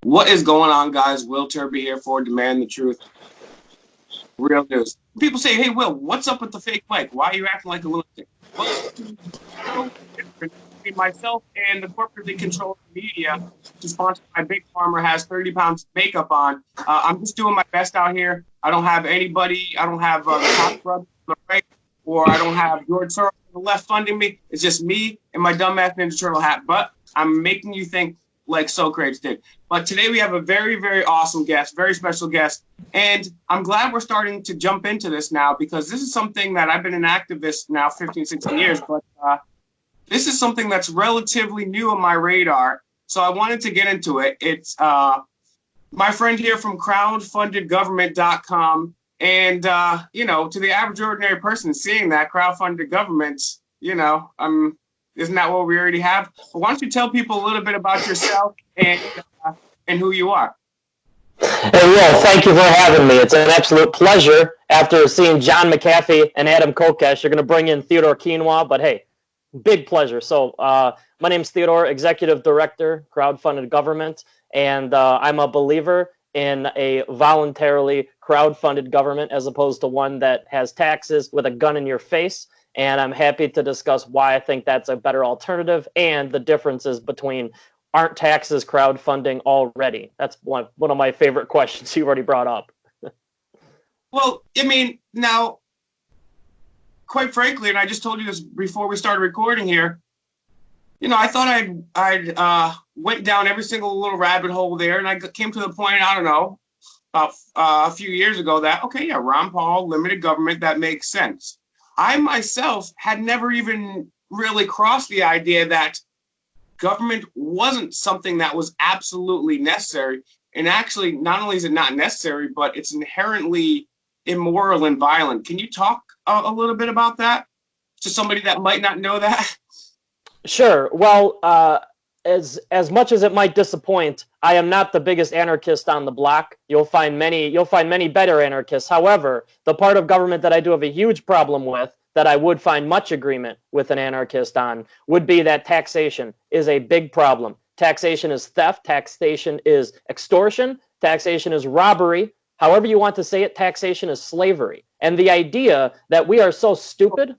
What is going on, guys? Will Turby here for Demand the Truth. Real news. People say, hey, Will, what's up with the fake mic? Why are you acting like a lunatic? Well, it's so different between myself and the corporately controlled media to sponsor my Big Farmer has 30 pounds of makeup on. I'm just doing my best out here. I don't have anybody. I don't have the top brother on the right, or I don't have George Soros on the left funding me. It's just me and my dumbass Ninja Turtle hat. But I'm making you think like Socrates did. But today we have a very, very awesome guest, very special guest. And I'm glad we're starting to jump into this now, because this is something that I've been an activist now 15, 16 years, but this is something that's relatively new on my radar. So I wanted to get into it. It's my friend here from crowdfundedgovernment.com. And, you know, to the average ordinary person seeing that crowdfunded government, you know, isn't that what we already have? But why don't you tell people a little bit about yourself and who you are? Hey, Will, thank you for having me. It's an absolute pleasure. After seeing John McAfee and Adam Kokesh, you're going to bring in Theodore Quinoa, but hey, big pleasure. So my name's Theodore, Executive Director, Crowdfunded Government, and I'm a believer in a voluntarily crowdfunded government as opposed to one that has taxes with a gun in your face. And I'm happy to discuss why I think that's a better alternative and the differences between aren't taxes crowdfunding already? That's one of my favorite questions you already brought up. Well, I mean, now, quite frankly, and I just told you this before we started recording here, you know, I thought I'd went down every single little rabbit hole there, and I came to the point, I don't know, about a few years ago that, okay, yeah, Ron Paul, limited government, that makes sense. I myself had never even really crossed the idea that government wasn't something that was absolutely necessary. And actually, not only is it not necessary, but it's inherently immoral and violent. Can you talk a little bit about that to somebody that might not know that? Sure. Well, as much as it might disappoint, I am not the biggest anarchist on the block. You'll find many better anarchists. However, the part of government that I do have a huge problem with, that I would find much agreement with an anarchist on, would be that taxation is a big problem. Taxation is theft. Taxation is extortion. Taxation is robbery. However you want to say it, taxation is slavery. And the idea that we are so stupid.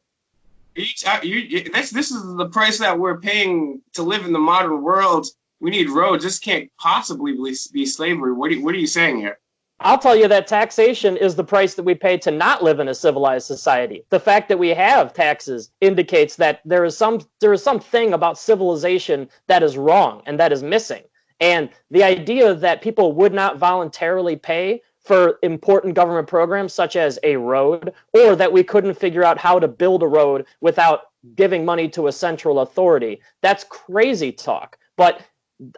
This is the price that we're paying to live in the modern world. We need roads. This can't possibly be slavery. What are you saying here? I'll tell you that taxation is the price that we pay to not live in a civilized society. The fact that we have taxes indicates that there is something about civilization that is wrong and that is missing. And the idea that people would not voluntarily pay for important government programs such as a road, or that we couldn't figure out how to build a road without giving money to a central authority, that's crazy talk. But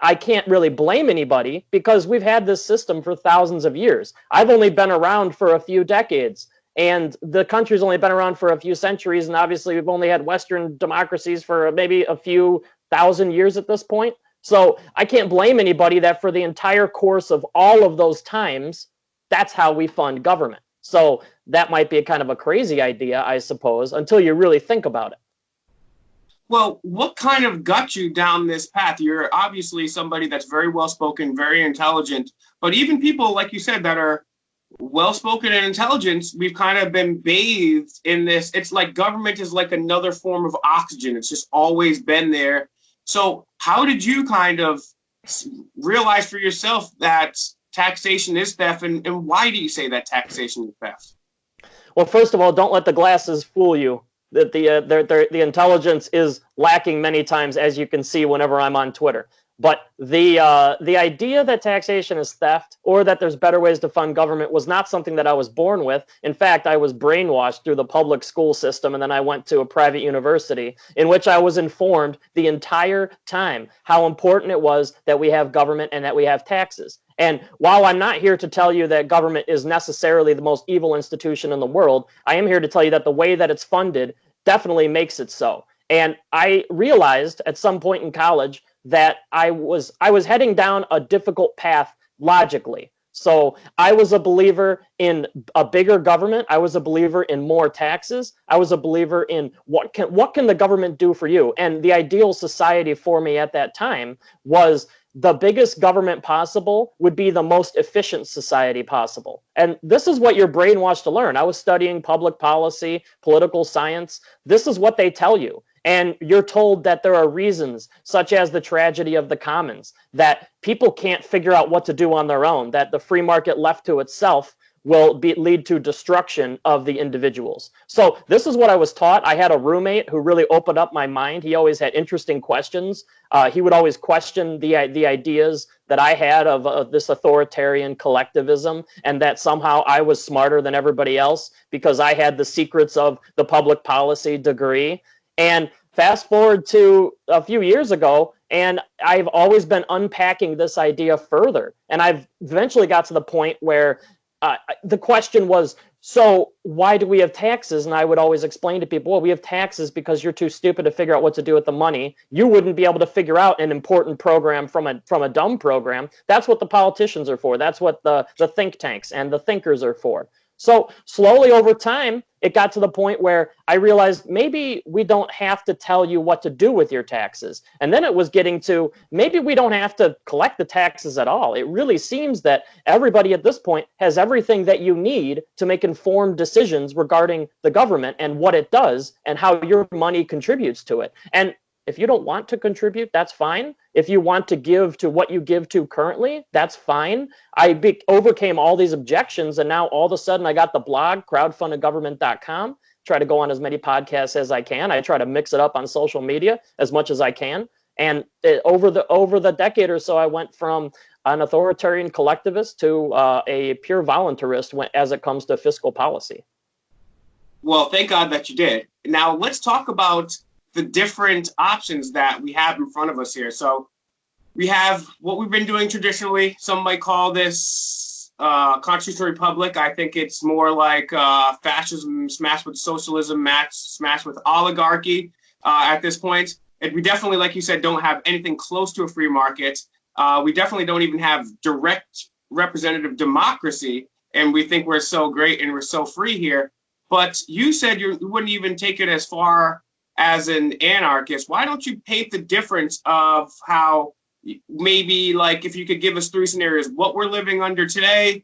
I can't really blame anybody because we've had this system for thousands of years. I've only been around for a few decades, and the country's only been around for a few centuries, and obviously we've only had Western democracies for maybe a few thousand years at this point. So I can't blame anybody that for the entire course of all of those times, that's how we fund government. So that might be a kind of a crazy idea, I suppose, until you really think about it. Well, what kind of got you down this path? You're obviously somebody that's very well-spoken, very intelligent, but even people, like you said, that are well-spoken and intelligent, we've kind of been bathed in this. It's like government is like another form of oxygen. It's just always been there. So how did you kind of realize for yourself that taxation is theft, and why do you say that taxation is theft? Well, first of all, don't let the glasses fool you. That the intelligence is lacking many times, as you can see whenever I'm on Twitter. But the idea that taxation is theft or that there's better ways to fund government was not something that I was born with. In fact, I was brainwashed through the public school system, and then I went to a private university in which I was informed the entire time how important it was that we have government and that we have taxes. And while I'm not here to tell you that government is necessarily the most evil institution in the world, I am here to tell you that the way that it's funded definitely makes it so. And I realized at some point in college that I was heading down a difficult path logically. So I was a believer in a bigger government. I was a believer in more taxes. I was a believer in what can the government do for you? And the ideal society for me at that time was the biggest government possible would be the most efficient society possible. And this is what you're brainwashed to learn. I was studying public policy, political science. This is what they tell you. And you're told that there are reasons, such as the tragedy of the commons, that people can't figure out what to do on their own, that the free market left to itself will lead to destruction of the individuals. So this is what I was taught. I had a roommate who really opened up my mind. He always had interesting questions. He would always question the ideas that I had of this authoritarian collectivism, and that somehow I was smarter than everybody else because I had the secrets of the public policy degree. And fast forward to a few years ago, and I've always been unpacking this idea further. And I've eventually got to the point where the question was, so why do we have taxes? And I would always explain to people, well, we have taxes because you're too stupid to figure out what to do with the money. You wouldn't be able to figure out an important program from a dumb program. That's what the politicians are for. That's what the think tanks and the thinkers are for. So slowly over time, it got to the point where I realized maybe we don't have to tell you what to do with your taxes. And then it was getting to maybe we don't have to collect the taxes at all. It really seems that everybody at this point has everything that you need to make informed decisions regarding the government and what it does and how your money contributes to it. And if you don't want to contribute, that's fine. If you want to give to what you give to currently, that's fine. I overcame all these objections, and now all of a sudden I got the blog, crowdfundedgovernment.com. Try to go on as many podcasts as I can. I try to mix it up on social media as much as I can. And over the decade or so, I went from an authoritarian collectivist to a pure voluntarist as it comes to fiscal policy. Well, thank God that you did. Now let's talk about the different options that we have in front of us here. So we have what we've been doing traditionally. Some might call this constitutional republic. I think it's more like fascism smashed with socialism, smashed with oligarchy at this point. And we definitely, like you said, don't have anything close to a free market. We definitely don't even have direct representative democracy. And we think we're so great and we're so free here. But you said you wouldn't even take it as far as an anarchist. Why don't you paint the difference of how maybe, like, if you could give us 3 scenarios, what we're living under today,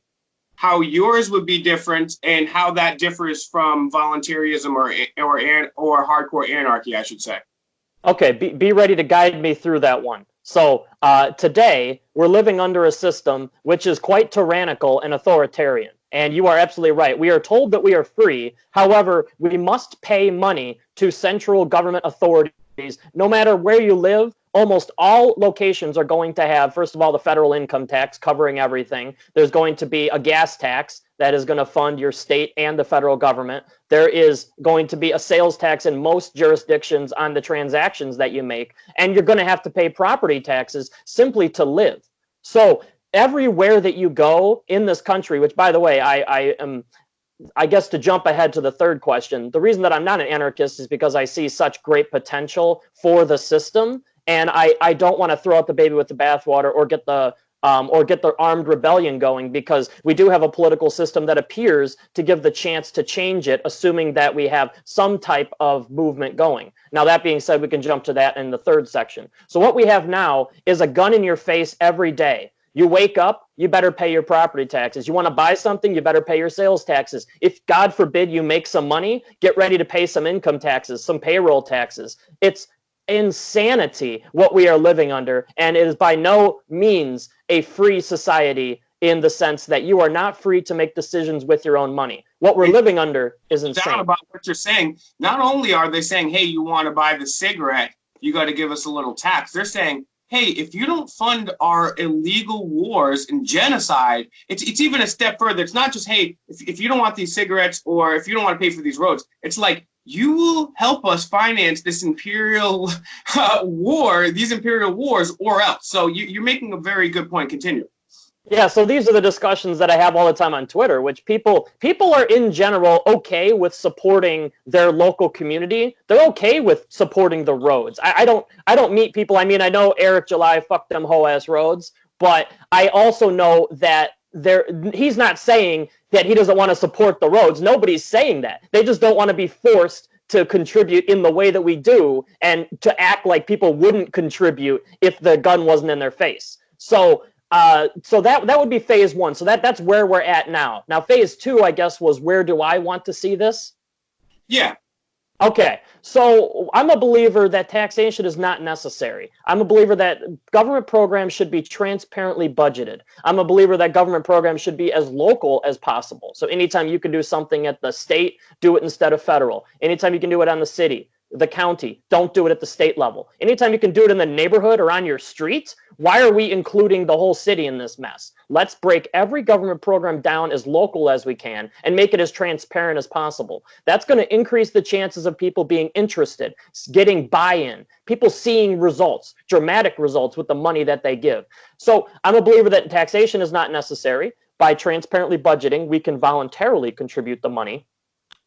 how yours would be different, and how that differs from voluntarism or hardcore anarchy, I should say. Okay, be ready to guide me through that one. So today, we're living under a system which is quite tyrannical and authoritarian. And you are absolutely right. We are told that we are free. However, we must pay money to central government authorities. No matter where you live, almost all locations are going to have, first of all, the federal income tax covering everything. There's going to be a gas tax that is going to fund your state and the federal government. There is going to be a sales tax in most jurisdictions on the transactions that you make. And you're going to have to pay property taxes simply to live. So everywhere that you go in this country, which, by the way, I guess to jump ahead to the third question, the reason that I'm not an anarchist is because I see such great potential for the system, and I don't want to throw out the baby with the bathwater or get the armed rebellion going, because we do have a political system that appears to give the chance to change it, assuming that we have some type of movement going. Now, that being said, we can jump to that in the third section. So what we have now is a gun in your face every day. You wake up, you better pay your property taxes. You want to buy something, you better pay your sales taxes. If, God forbid, you make some money, get ready to pay some income taxes, some payroll taxes. It's insanity what we are living under, and it is by no means a free society in the sense that you are not free to make decisions with your own money. What we're living under is insane. Down about what you're saying. Not only are they saying, hey, you want to buy the cigarette, you got to give us a little tax. They're saying, hey, if you don't fund our illegal wars and genocide, it's even a step further. It's not just, hey, if you don't want these cigarettes or if you don't want to pay for these roads, it's like, you will help us finance this imperial war, these imperial wars, or else. So you're making a very good point. Continue. Yeah, so these are the discussions that I have all the time on Twitter, which people are in general okay with supporting their local community. They're okay with supporting the roads. I don't meet people. I mean, I know Eric July, fuck them whole ass roads, but I also know that he's not saying that he doesn't want to support the roads. Nobody's saying that. They just don't want to be forced to contribute in the way that we do and to act like people wouldn't contribute if the gun wasn't in their face. So that would be phase one. So that's where we're at now. Now, phase two, I guess, was where do I want to see this? Yeah. Okay, so I'm a believer that taxation is not necessary. I'm a believer that government programs should be transparently budgeted. I'm a believer that government programs should be as local as possible. So anytime you can do something at the state, do it instead of federal. Anytime you can do it on the city, the county, don't do it at the state level. Anytime you can do it in the neighborhood or on your street, why are we including the whole city in this mess? Let's break every government program down as local as we can and make it as transparent as possible. That's going to increase the chances of people being interested, getting buy-in, people seeing results, dramatic results with the money that they give. So I'm a believer that taxation is not necessary. By transparently budgeting, we can voluntarily contribute the money.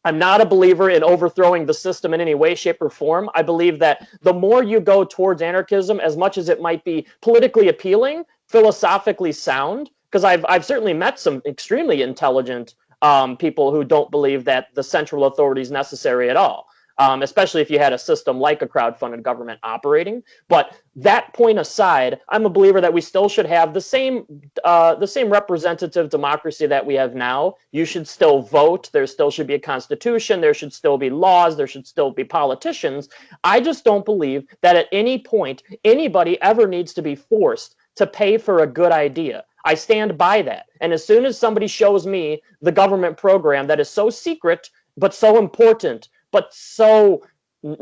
I'm not a believer in overthrowing the system in any way, shape, or form. I believe that the more you go towards anarchism, as much as it might be politically appealing, philosophically sound, because I've certainly met some extremely intelligent people who don't believe that the central authority is necessary at all, especially if you had a system like a crowdfunded government operating. But that point aside, I'm a believer that we still should have the same representative democracy that we have now. You should still vote. There still should be a constitution. There should still be laws. There should still be politicians. I just don't believe that at any point anybody ever needs to be forced to pay for a good idea. I stand by that. And as soon as somebody shows me the government program that is so secret, but so important, but so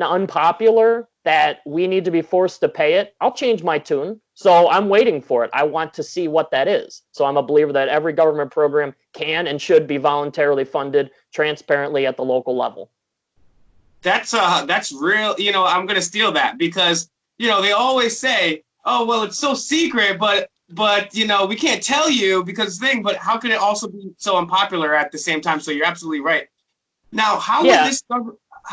unpopular that we need to be forced to pay it, I'll change my tune. So I'm waiting for it. I want to see what that is. So I'm a believer that every government program can and should be voluntarily funded transparently at the local level. That's real. I'm going to steal that because, they always say, oh, well, it's so secret, but we can't tell you because but how can it also be so unpopular at the same time? So you're absolutely right. Now, how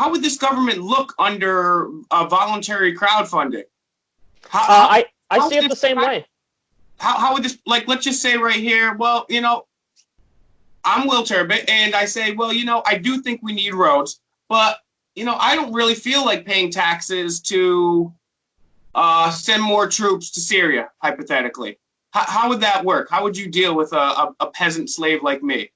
would this government look under voluntary crowdfunding? I see it the same way. How would this, let's just say right here, well, I'm Will Turbot, and I say, well, I do think we need roads, but, I don't really feel like paying taxes to send more troops to Syria, hypothetically. How would that work? How would you deal with a peasant slave like me?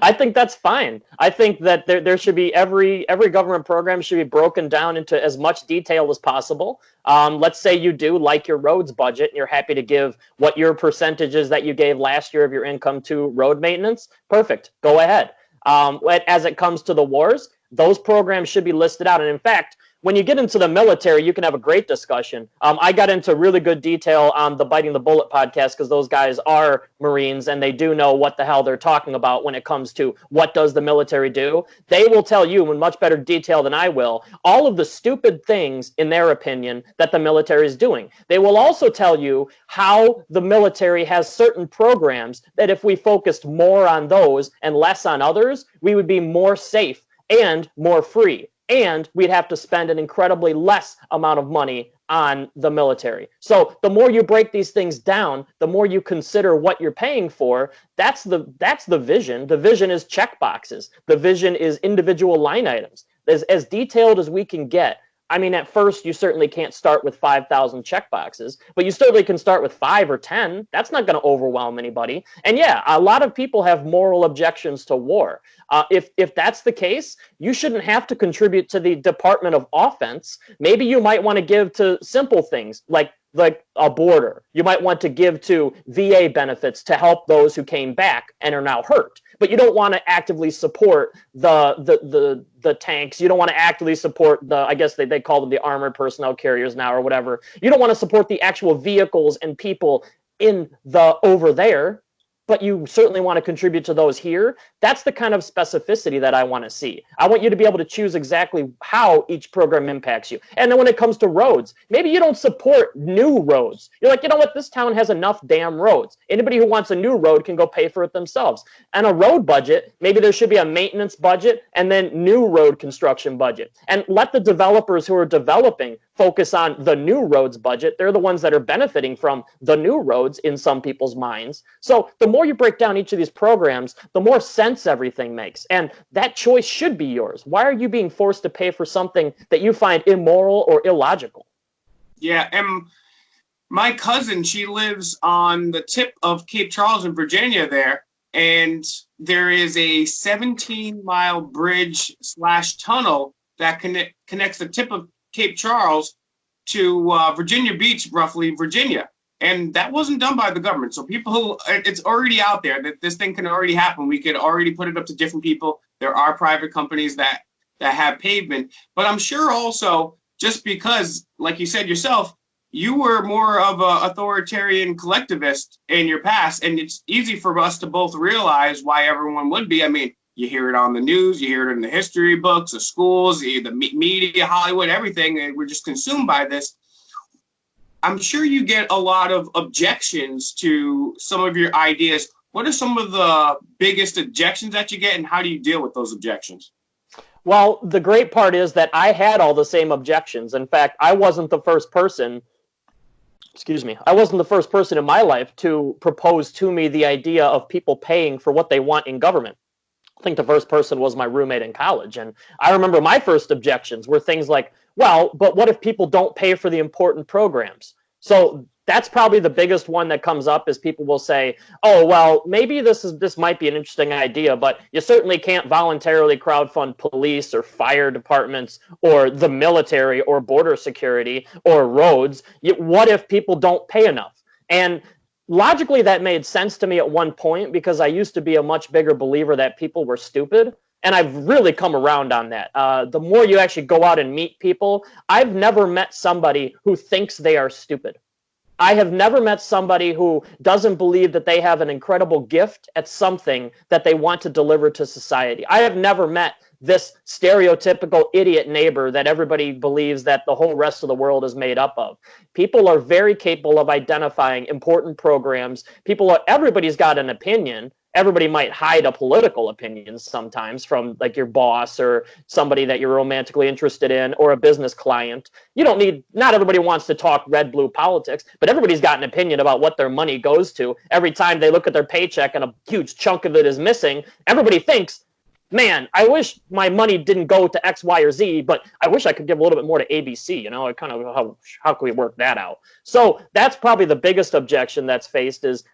I think that's fine. I think that there should be every government program should be broken down into as much detail as possible. Let's say you do like your roads budget and you're happy to give what your percentages that you gave last year of your income to road maintenance. Perfect. Go ahead. As it comes to the wars, those programs should be listed out. And in fact, when you get into the military, you can have a great discussion. I got into really good detail on the Biting the Bullet podcast because those guys are Marines and they do know what the hell they're talking about when it comes to what does the military do. They will tell you in much better detail than I will all of the stupid things, in their opinion, that the military is doing. They will also tell you how the military has certain programs that if we focused more on those and less on others, we would be more safe and more free. And we'd have to spend an incredibly less amount of money on the military. So the more you break these things down, the more you consider what you're paying for. That's the vision. The vision is check boxes. The vision is individual line items. As detailed as we can get. I mean, at first, you certainly can't start with 5,000 check boxes, but you certainly can start with 5 or 10. That's not going to overwhelm anybody. And yeah, a lot of people have moral objections to war. If that's the case, you shouldn't have to contribute to the Department of Offense. Maybe you might want to give to simple things like a border. You might want to give to VA benefits to help those who came back and are now hurt. But you don't want to actively support the tanks. You don't want to actively support I guess they call them the armored personnel carriers now or whatever. You don't want to support the actual vehicles and people in over there. But you certainly want to contribute to those here. That's the kind of specificity that I want to see. I want you to be able to choose exactly how each program impacts you. And then when it comes to roads, maybe you don't support new roads. You're like, you know what? This town has enough damn roads. Anybody who wants a new road can go pay for it themselves. And a road budget, maybe there should be a maintenance budget and then new road construction budget. And let the developers who are developing focus on the new roads budget. They're the ones that are benefiting from the new roads in some people's minds. So the more more you break down each of these programs, the more sense everything makes. And that choice should be yours. Why are you being forced to pay for something that you find immoral or illogical? Yeah, and my cousin, she lives on the tip of Cape Charles in Virginia there, and there is a 17-mile bridge / tunnel that connects the tip of Cape Charles to Virginia Beach, roughly Virginia. And that wasn't done by the government. So people, it's already out there that this thing can already happen. We could already put it up to different people. There are private companies that have pavement. But I'm sure also, just because, like you said yourself, you were more of an authoritarian collectivist in your past, and it's easy for us to both realize why everyone would be. I mean, you hear it on the news, you hear it in the history books, the schools, the media, Hollywood, everything, and we're just consumed by this. I'm sure you get a lot of objections to some of your ideas. What are some of the biggest objections that you get, and how do you deal with those objections? Well, the great part is that I had all the same objections. In fact, I wasn't the first person in my life to propose to me the idea of people paying for what they want in government. I think the first person was my roommate in college. And I remember my first objections were things like, well, but what if people don't pay for the important programs? So that's probably the biggest one that comes up, is people will say, oh, well, maybe this might be an interesting idea, but you certainly can't voluntarily crowdfund police or fire departments or the military or border security or roads. What if people don't pay enough? And logically, that made sense to me at one point, because I used to be a much bigger believer that people were stupid. And I've really come around on that. The more you actually go out and meet people, I've never met somebody who thinks they are stupid. I have never met somebody who doesn't believe that they have an incredible gift at something that they want to deliver to society. I have never met this stereotypical idiot neighbor that everybody believes that the whole rest of the world is made up of. People are very capable of identifying important programs. Everybody's got an opinion. Everybody might hide a political opinion sometimes from, like, your boss or somebody that you're romantically interested in, or a business client. Not everybody wants to talk red-blue politics, but everybody's got an opinion about what their money goes to. Every time they look at their paycheck and a huge chunk of it is missing, everybody thinks, man, I wish my money didn't go to X, Y, or Z, but I wish I could give a little bit more to ABC. How can we work that out? So that's probably the biggest objection that's faced, is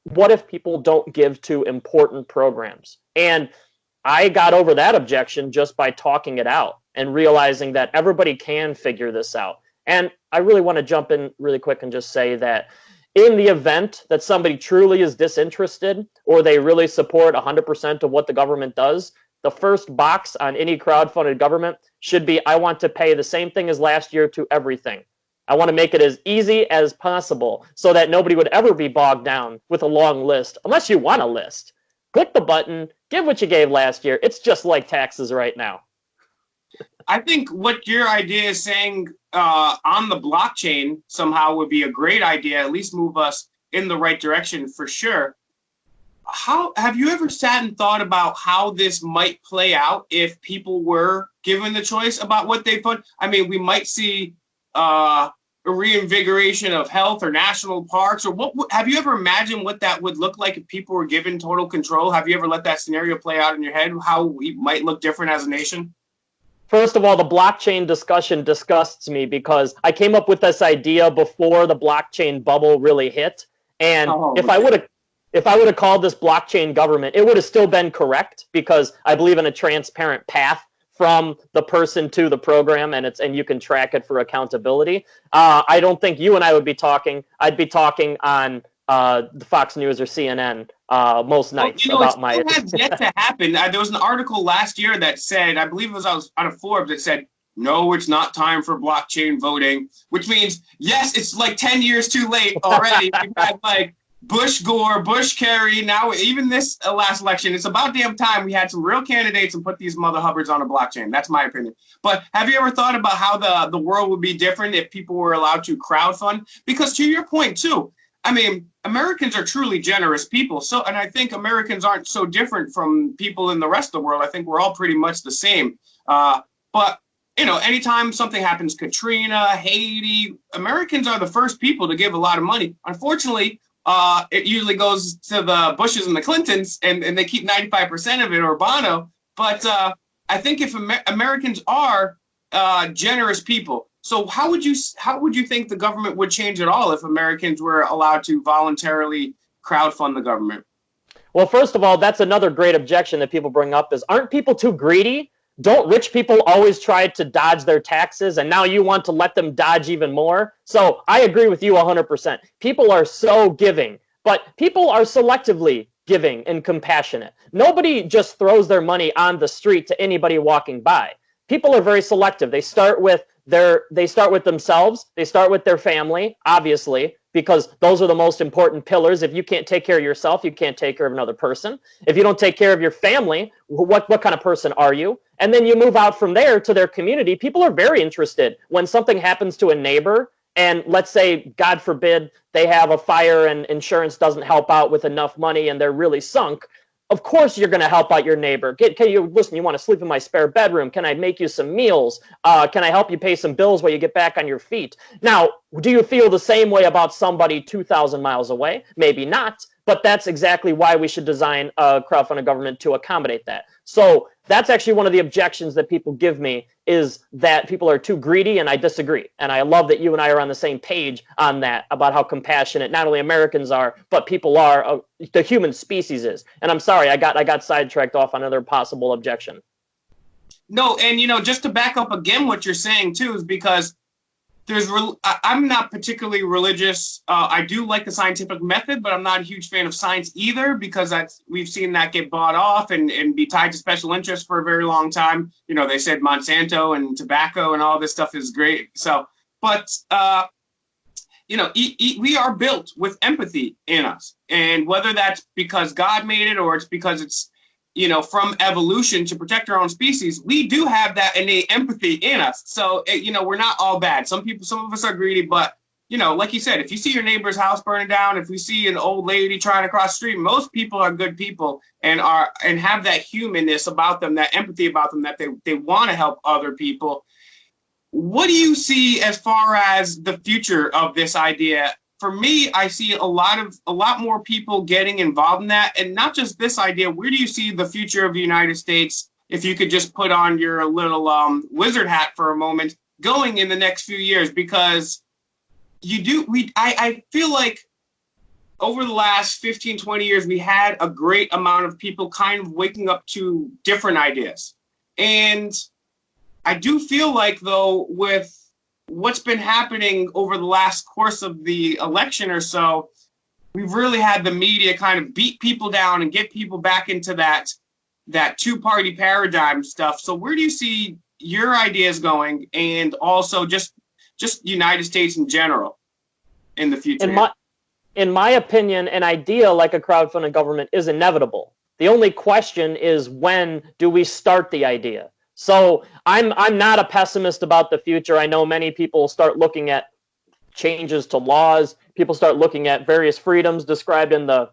what if people don't give to important programs? And I got over that objection just by talking it out and realizing that everybody can figure this out. And I really want to jump in really quick and just say that in the event that somebody truly is disinterested, or they really support 100% of what the government does, the first box on any crowdfunded government should be, I want to pay the same thing as last year to everything. I want to make it as easy as possible so that nobody would ever be bogged down with a long list, unless you want a list. Click the button, give what you gave last year. It's just like taxes right now. I think what your idea is saying on the blockchain somehow would be a great idea, at least move us in the right direction for sure. How have you ever sat and thought about how this might play out if people were given the choice about what they put? I mean, we might see a reinvigoration of health or national parks, or have you ever imagined what that would look like if people were given total control? Have you ever let that scenario play out in your head, how we might look different as a nation? First of all, the blockchain discussion disgusts me, because I came up with this idea before the blockchain bubble really hit. And if I would have called this blockchain government, it would have still been correct, because I believe in a transparent path from the person to the program, and you can track it for accountability. I don't think you and I would be talking. I'd be talking on the Fox News or CNN most nights about my. It has yet to happen. There was an article last year that said, I believe it was out of Forbes, that said, no, it's not time for blockchain voting, which means, yes, it's like 10 years too late already. We've had like Bush Gore, Bush Kerry, now even this last election. It's about damn time we had some real candidates and put these mother hubbards on a blockchain. That's my opinion. But have you ever thought about how the world would be different if people were allowed to crowdfund? Because to your point too, I mean, Americans are truly generous people. So, and I think Americans aren't so different from people in the rest of the world. I think we're all pretty much the same. But anytime something happens, Katrina, Haiti, Americans are the first people to give a lot of money. Unfortunately, it usually goes to the Bushes and the Clintons, and they keep 95% of it, or Bono. But I think if Americans are generous people, so how would you think the government would change at all if Americans were allowed to voluntarily crowdfund the government? Well, first of all, that's another great objection that people bring up is, aren't people too greedy? Don't rich people always try to dodge their taxes, and now you want to let them dodge even more? So I agree with you 100%. People are so giving, but people are selectively giving and compassionate. Nobody just throws their money on the street to anybody walking by. People are very selective. They start with themselves. They start with their family, obviously, because those are the most important pillars. If you can't take care of yourself, you can't take care of another person. If you don't take care of your family, what kind of person are you? And then you move out from there to their community. People are very interested when something happens to a neighbor, and let's say, God forbid, they have a fire and insurance doesn't help out with enough money and they're really sunk. Of course you're going to help out your neighbor. Listen, you want to sleep in my spare bedroom? Can I make you some meals? Can I help you pay some bills while you get back on your feet? Now, do you feel the same way about somebody 2,000 miles away? Maybe not, but that's exactly why we should design a crowdfunded government to accommodate that. So that's actually one of the objections that people give me, is that people are too greedy, and I disagree. And I love that you and I are on the same page on that, about how compassionate not only Americans are, but people are, the human species is. And I'm sorry, I got sidetracked off on another possible objection. No, and just to back up again what you're saying too, is because I'm not particularly religious. I do like the scientific method, but I'm not a huge fan of science either, because we've seen that get bought off and be tied to special interests for a very long time. They said Monsanto and tobacco and all this stuff is great. So, but we are built with empathy in us, and whether that's because God made it or it's because it's from evolution to protect our own species, we do have that innate empathy in us. So, we're not all bad. Some of us are greedy, but, like you said, if you see your neighbor's house burning down, if we see an old lady trying to cross the street, most people are good people and have that humanness about them, that empathy about them, that they want to help other people. What do you see as far as the future of this idea? For me, I see a lot more people getting involved in that, and not just this idea. Where do you see the future of the United States, if you could just put on your little wizard hat for a moment, going in the next few years? Because I feel like over the last 15, 20 years, we had a great amount of people kind of waking up to different ideas. And I do feel like, though, with what's been happening over the last course of the election or so, we've really had the media kind of beat people down and get people back into that two-party paradigm stuff. So where do you see your ideas going, and also just United States in general in the future? In my opinion, an idea like a crowdfunded government is inevitable. The only question is, when do we start the idea? So I'm not a pessimist about the future. I know many people start looking at changes to laws. People start looking at various freedoms described in the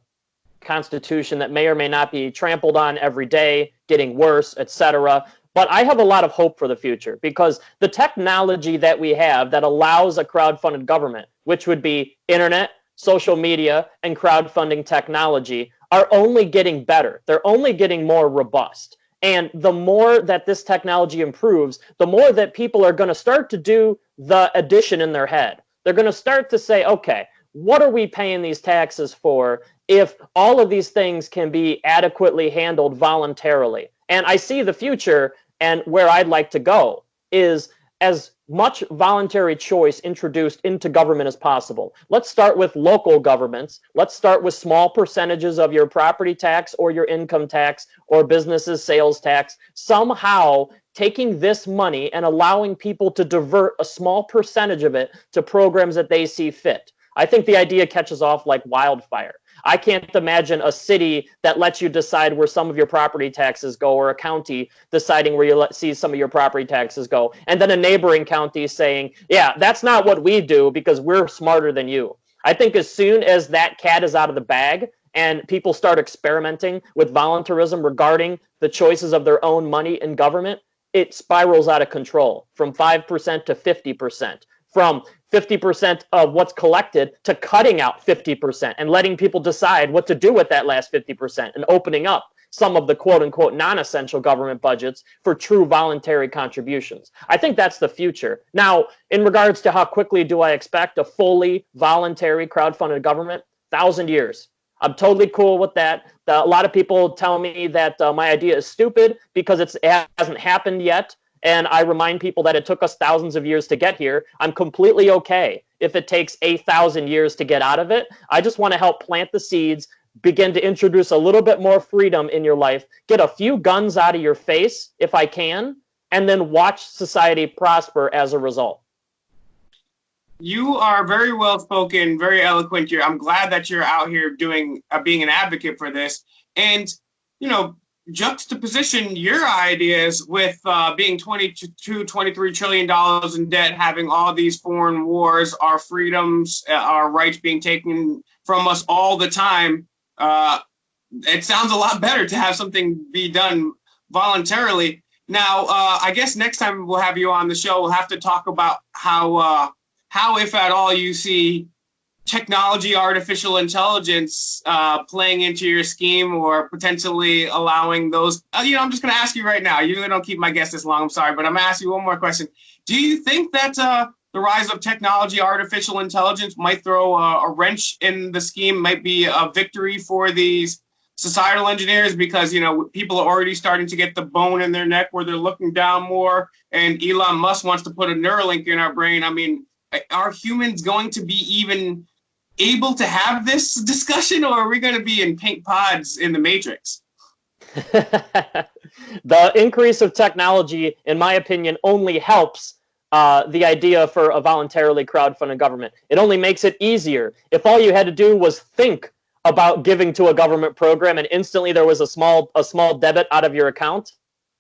Constitution that may or may not be trampled on every day, getting worse, etc. But I have a lot of hope for the future, because the technology that we have that allows a crowdfunded government, which would be internet, social media, and crowdfunding technology, are only getting better. They're only getting more robust. And the more that this technology improves, the more that people are going to start to do the addition in their head. They're going to start to say, okay, what are we paying these taxes for if all of these things can be adequately handled voluntarily? And I see the future, and where I'd like to go is as much voluntary choice introduced into government as possible. Let's start with local governments. Let's start with small percentages of your property tax or your income tax or businesses' sales tax. Somehow taking this money and allowing people to divert a small percentage of it to programs that they see fit. I think the idea catches off like wildfire. I can't imagine a city that lets you decide where some of your property taxes go, or a county deciding where you see some of your property taxes go, and then a neighboring county saying, yeah, that's not what we do because we're smarter than you. I think as soon as that cat is out of the bag and people start experimenting with voluntarism regarding the choices of their own money in government, it spirals out of control from 5% to 50%. from 50% of what's collected to cutting out 50% and letting people decide what to do with that last 50% and opening up some of the quote-unquote non-essential government budgets for true voluntary contributions. I think that's the future. Now, in regards to how quickly do I expect a fully voluntary crowdfunded government, 1,000 years. I'm totally cool with that. A lot of people tell me that my idea is stupid because it hasn't happened yet. And I remind people that it took us thousands of years to get here. I'm completely okay if it takes 1,000 years to get out of it. I just want to help plant the seeds, begin to introduce a little bit more freedom in your life, get a few guns out of your face if I can, and then watch society prosper as a result. You are very well spoken, very eloquent here. I'm glad that you're out here doing being an advocate for this. And, you know, juxtaposition your ideas with being $23 trillion in debt, having all these foreign wars, our freedoms, our rights being taken from us all the time. It sounds a lot better to have something be done voluntarily. Now, I guess next time we'll have you on the show, we'll have to talk about how, if at all, you see technology, artificial intelligence playing into your scheme or potentially allowing those. I'm just going to ask you right now. Usually I don't keep my guests this long. I'm sorry, but I'm going to ask you one more question. Do you think that the rise of technology, artificial intelligence might throw a wrench in the scheme, might be a victory for these societal engineers? Because, people are already starting to get the bone in their neck where they're looking down more. And Elon Musk wants to put a Neuralink in our brain. I mean, are humans going to be even able to have this discussion, or are we going to be in pink pods in the Matrix? The increase of technology, in my opinion, only helps the idea for a voluntarily crowdfunded government. It only makes it easier. If all you had to do was think about giving to a government program and instantly there was a small debit out of your account,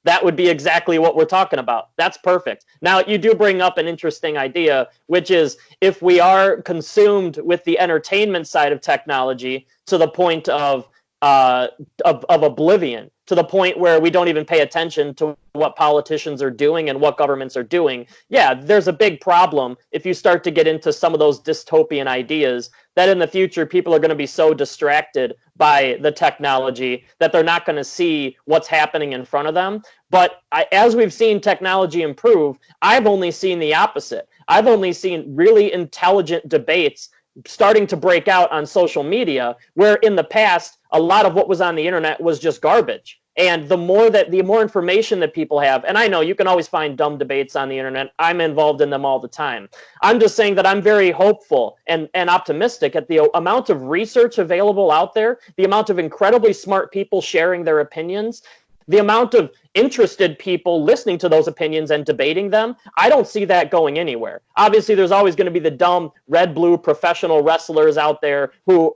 that would be exactly what we're talking about. That's perfect. Now, you do bring up an interesting idea, which is if we are consumed with the entertainment side of technology to the point of oblivion, to the point where we don't even pay attention to what politicians are doing and what governments are doing, yeah, there's a big problem if you start to get into some of those dystopian ideas that in the future people are going to be so distracted by the technology that they're not going to see what's happening in front of them. But as we've seen technology improve, I've only seen the opposite. I've only seen really intelligent debates starting to break out on social media, where in the past, a lot of what was on the internet was just garbage. And the more information that people have, and I know you can always find dumb debates on the internet. I'm involved in them all the time. I'm just saying that I'm very hopeful and optimistic at the amount of research available out there, the amount of incredibly smart people sharing their opinions, the amount of interested people listening to those opinions and debating them. I don't see that going anywhere. Obviously, there's always going to be the dumb red-blue professional wrestlers out there who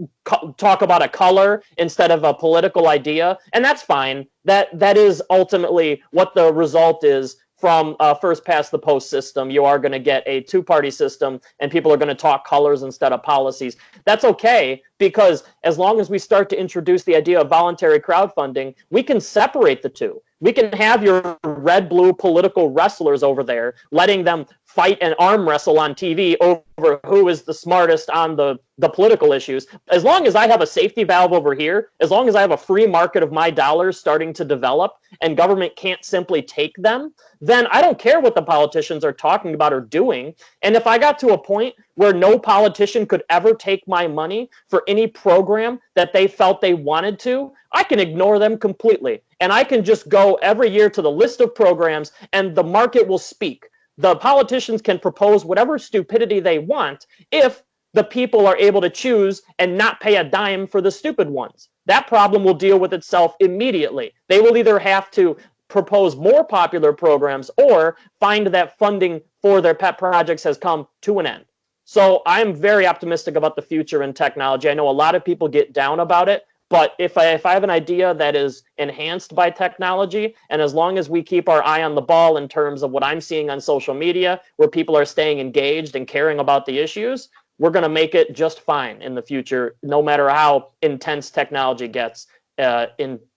talk about a color instead of a political idea, and that's fine. That is ultimately what the result is from first past the post system. You are going to get a two-party system, and people are going to talk colors instead of policies. That's okay, because as long as we start to introduce the idea of voluntary crowdfunding, we can separate the two. We can have your red-blue political wrestlers over there, letting them fight and arm wrestle on TV over who is the smartest on the political issues. As long as I have a safety valve over here, as long as I have a free market of my dollars starting to develop and government can't simply take them, then I don't care what the politicians are talking about or doing. And if I got to a point where no politician could ever take my money for any program that they felt they wanted to, I can ignore them completely. And I can just go every year to the list of programs and the market will speak. The politicians can propose whatever stupidity they want if the people are able to choose and not pay a dime for the stupid ones. That problem will deal with itself immediately. They will either have to propose more popular programs or find that funding for their pet projects has come to an end. So I'm very optimistic about the future in technology. I know a lot of people get down about it, but if I have an idea that is enhanced by technology, and as long as we keep our eye on the ball in terms of what I'm seeing on social media, where people are staying engaged and caring about the issues, we're going to make it just fine in the future, no matter how intense technology gets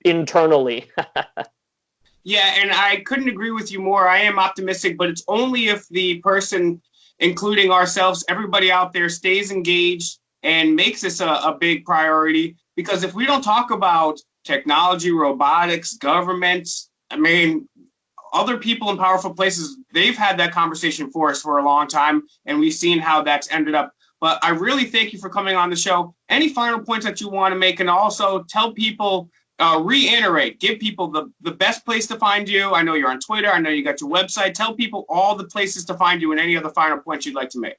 internally. Yeah, and I couldn't agree with you more. I am optimistic, but it's only if the person including ourselves, everybody out there stays engaged and makes this a big priority. Because if we don't talk about technology, robotics, governments, I mean, other people in powerful places, they've had that conversation for us for a long time, and we've seen how that's ended up. But I really thank you for coming on the show. Any final points that you want to make, and also tell people, reiterate, give people the best place to find you. I know you're on Twitter. I know you got your website. Tell people all the places to find you and any other final points you'd like to make.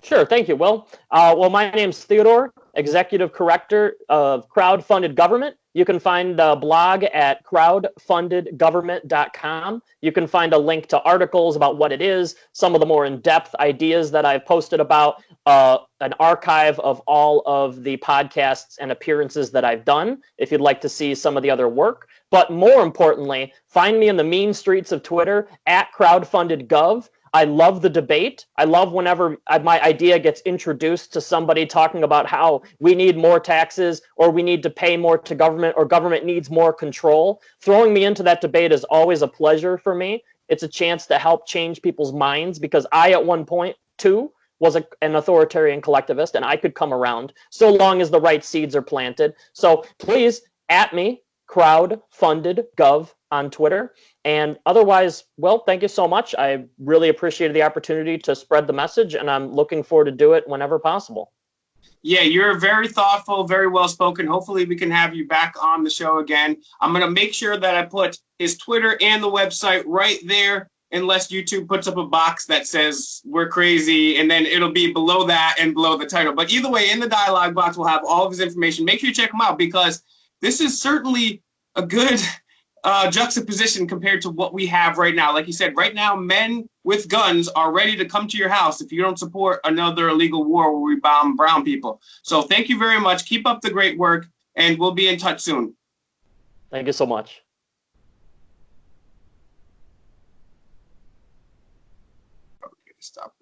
Sure, thank you, Will. Well, my name's Theodore, Executive Director of Crowdfunded Government. You can find a blog at crowdfundedgovernment.com. You can find a link to articles about what it is, some of the more in-depth ideas that I've posted about, an archive of all of the podcasts and appearances that I've done, if you'd like to see some of the other work. But more importantly, find me in the mean streets of Twitter at crowdfundedgov. I love the debate. I love whenever my idea gets introduced to somebody talking about how we need more taxes or we need to pay more to government or government needs more control. Throwing me into that debate is always a pleasure for me. It's a chance to help change people's minds because I, at one point, too, was an authoritarian collectivist, and I could come around so long as the right seeds are planted. So please, at me, crowdfundedgov on Twitter. And otherwise, well, thank you so much. I really appreciated the opportunity to spread the message, and I'm looking forward to do it whenever possible. Yeah, you're very thoughtful, very well-spoken. Hopefully we can have you back on the show again. I'm going to make sure that I put his Twitter and the website right there, unless YouTube puts up a box that says we're crazy, and then it'll be below that and below the title. But either way, in the dialogue box, we'll have all of his information. Make sure you check him out because this is certainly a good juxtaposition compared to what we have right now. Like you said, right now, men with guns are ready to come to your house if you don't support another illegal war where we bomb brown people. So thank you very much. Keep up the great work, and we'll be in touch soon. Thank you so much. Stop.